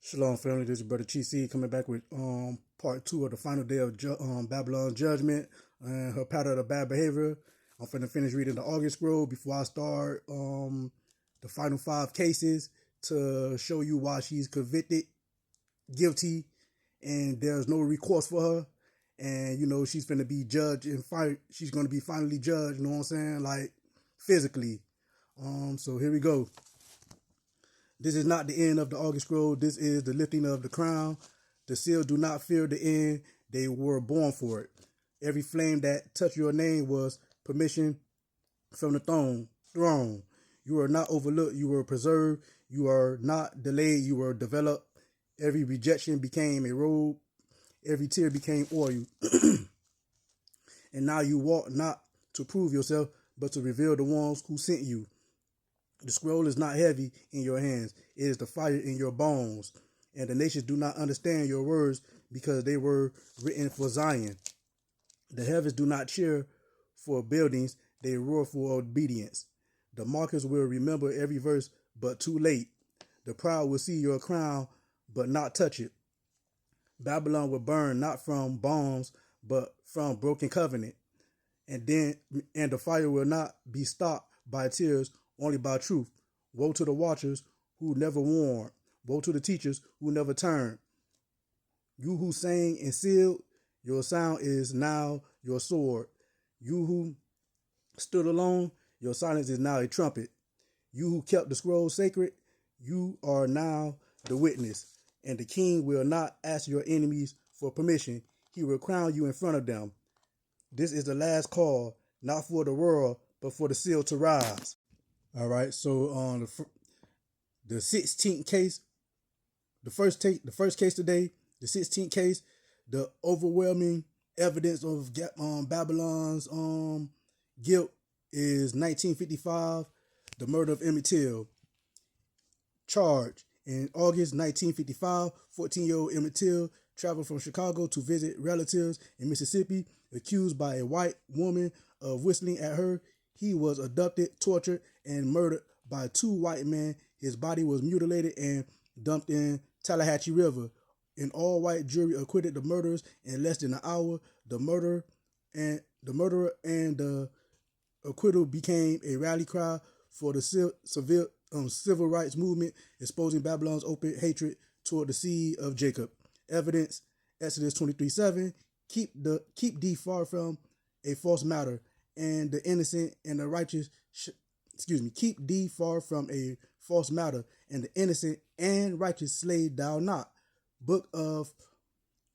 Shalom, family. This is Brother TC coming back with part two of the final day of Babylon's judgment and her pattern of bad behavior. I'm finna finish reading the August scroll before I start the final five cases to show you why she's convicted, guilty, and there's no recourse for her. And she's finna be judged and she's gonna be finally judged. You know what I'm saying? Like physically. So here we go. This is not the end of the August scroll. This is the lifting of the crown. The seals do not fear the end. They were born for it. Every flame that touched your name was permission from the throne. You were not overlooked. You were preserved. You are not delayed. You were developed. Every rejection became a robe. Every tear became oil. And now you walk not to prove yourself, but to reveal the ones who sent you. The scroll is not heavy in your hands. It is the fire in your bones. And the nations do not understand your words because they were written for Zion. The heavens do not cheer for buildings. They roar for obedience. The markers will remember every verse, but too late. The proud will see your crown, but not touch it. Babylon will burn not from bombs, but from broken covenant. And the fire will not be stopped by tears, only by truth. Woe to the watchers who never warned. Woe to the teachers who never turned. You who sang and sealed, your sound is now your sword. You who stood alone, your silence is now a trumpet. You who kept the scroll sacred, you are now the witness. And the king will not ask your enemies for permission. He will crown you in front of them. This is the last call, not for the world, but for the seal to rise. All right, so on the 16th case, the first case today, the 16th case, the overwhelming evidence of Babylon's guilt is 1955, the murder of Emmett Till. Charge in August 1955, 14-year-old Emmett Till traveled from Chicago to visit relatives in Mississippi, accused by a white woman of whistling at her. He was abducted, tortured, and murdered by two white men. His body was mutilated and dumped in Tallahatchie River. An all-white jury acquitted the murderers in less than an hour. The murderer and the acquittal became a rally cry for the civil rights movement, exposing Babylon's open hatred toward the seed of Jacob. Evidence: Exodus 23:7. Keep thee far from a false matter, and the innocent and the righteous. Keep thee far from a false matter, and the innocent and righteous slay thou not. Book of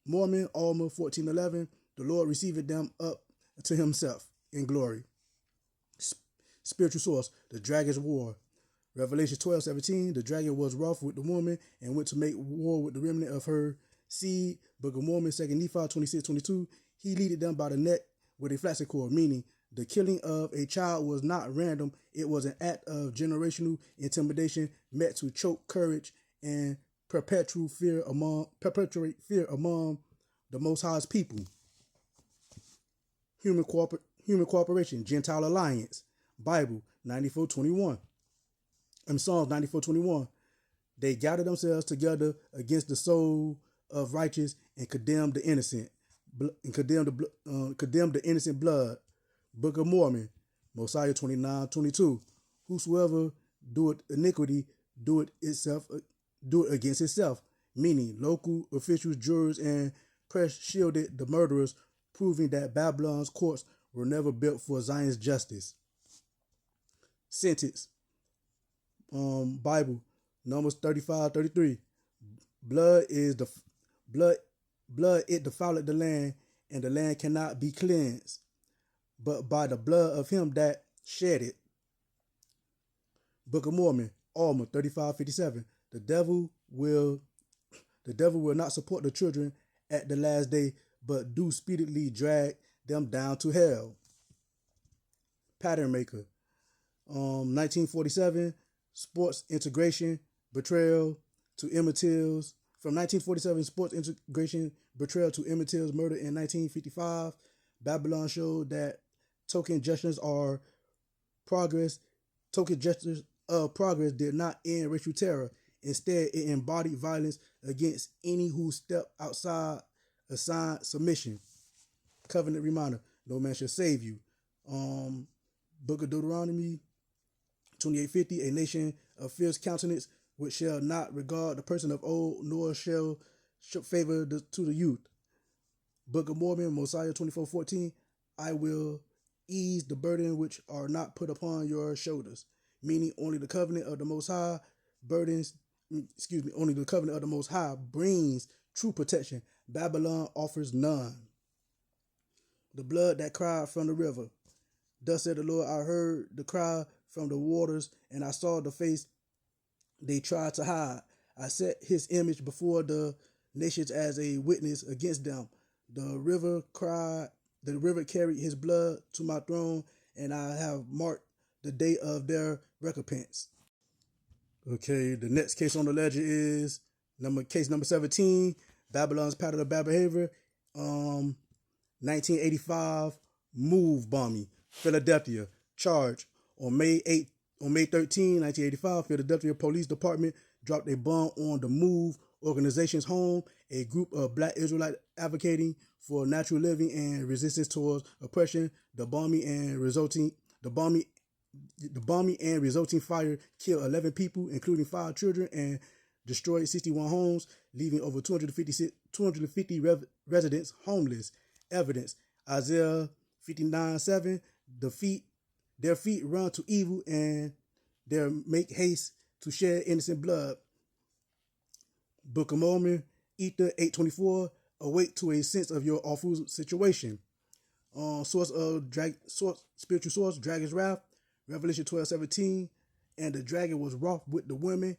Mormon, Alma 14:11. The Lord receiveth them up to himself in glory. Spiritual source: the dragon's war. Revelation 12:17. The dragon was wroth with the woman and went to make war with the remnant of her seed. Book of Mormon, 2 Nephi 26:22. He leaded them by the neck with a flaxen cord, meaning the killing of a child was not random. It was an act of generational intimidation meant to choke courage and perpetuate fear among the Most High's people. Human cooperation, Gentile alliance. Bible 94:21. In Psalms 94:21, they gathered themselves together against the soul of righteous and condemned the innocent, condemned the innocent blood. Book of Mormon, Mosiah 29:22. Whosoever doeth iniquity, do it against itself. Meaning, local officials, jurors, and press shielded the murderers, proving that Babylon's courts were never built for Zion's justice. Sentence. Bible, Numbers 35:33. Blood it defileth the land, and the land cannot be cleansed, but by the blood of him that shed it. Book of Mormon, Alma 35:57. The devil will not support the children at the last day, but do speedily drag them down to hell. Pattern maker. 1947, sports integration, betrayal to Emmett Till's. From 1947, sports integration, betrayal to Emmett Till's murder in 1955. Babylon showed that token gestures of progress did not end racial terror. Instead, it embodied violence against any who stepped outside assigned submission. Covenant reminder: no man shall save you. Book of Deuteronomy 28:50: a nation of fierce countenance which shall not regard the person of old, nor shall show favor to the youth. Book of Mormon, Mosiah 24:14: I will ease the burden which are not put upon your shoulders. Meaning only the covenant of the Most High only the covenant of the Most High brings true protection. Babylon offers none. The blood that cried from the river. Thus said the Lord, I heard the cry from the waters, and I saw the face they tried to hide. I set his image before the nations as a witness against them. The river carried his blood to my throne, and I have marked the day of their recompense. Okay, the next case on the ledger is case number 17, Babylon's pattern of bad behavior. 1985 move bombing, Philadelphia. Charge on May 13, 1985, Philadelphia Police Department dropped a bomb on the Move organization's home, a group of Black Israelites advocating for natural living and resistance towards oppression. The bombing and resulting fire killed 11 people, including 5 children, and destroyed 61 homes, leaving over 250 residents homeless. Evidence: Isaiah 59:7. Their feet run to evil, and they make haste to shed innocent blood. Book of Mormon, Ether 8:24. Awake to a sense of your awful situation. Spiritual source, Dragon's Wrath, Revelation 12:17. And the dragon was wroth with the women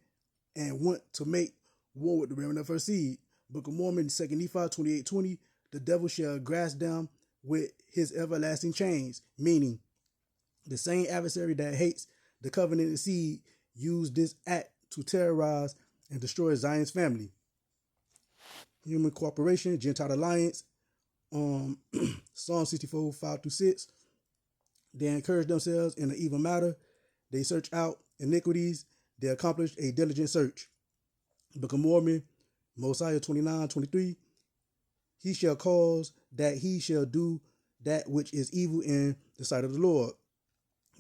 and went to make war with the remnant of her seed. Book of Mormon, 2 Nephi 28:20. The devil shall grasp them with his everlasting chains, meaning the same adversary that hates the covenanted seed used this act to terrorize and destroy Zion's family. Human cooperation, Gentile alliance, Psalm 64:5-6. They encourage themselves in the evil matter. They search out iniquities. They accomplish a diligent search. Book of Mormon, Mosiah 29:23. He shall cause that he shall do that which is evil in the sight of the Lord.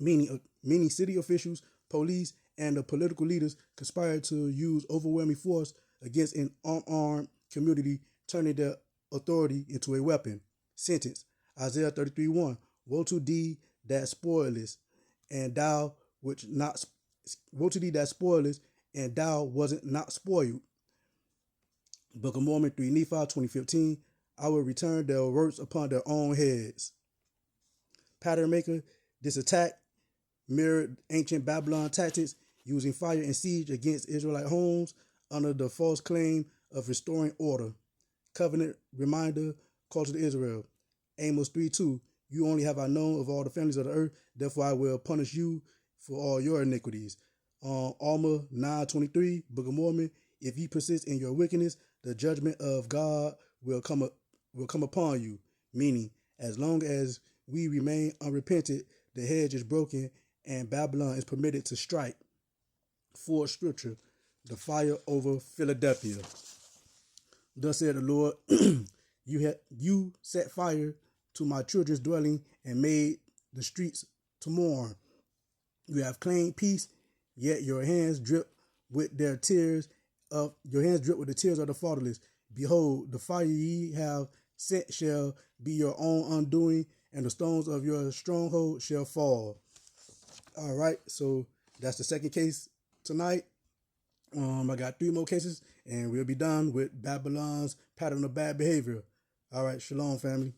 Meaning city officials, police, and the political leaders conspired to use overwhelming force against an unarmed community, turning their authority into a weapon. Sentence: Isaiah 33:1. Woe to thee that spoilest, and thou woe to thee that spoilest, and thou wasn't not spoiled. Book of Mormon 3 Nephi 2015. I will return their works upon their own heads. Pattern maker: this attack mirrored ancient Babylon tactics, using fire and siege against Israelite homes under the false claim of restoring order. Covenant reminder, culture to Israel. Amos 3:2. You only have I known of all the families of the earth, therefore I will punish you for all your iniquities. Alma 9:23. Book of Mormon. If ye persist in your wickedness, the judgment of God will come upon you. Meaning, as long as we remain unrepentant, the hedge is broken and Babylon is permitted to strike. For scripture, the fire over Philadelphia. Thus said the Lord, you set fire to my children's dwelling and made the streets to mourn. You have claimed peace, yet your hands drip with the tears of the fatherless. Behold, the fire ye have set shall be your own undoing, and the stones of your stronghold shall fall. All right, so that's the second case tonight. I got 3 more cases, and we'll be done with Babylon's pattern of bad behavior. All right, shalom, family.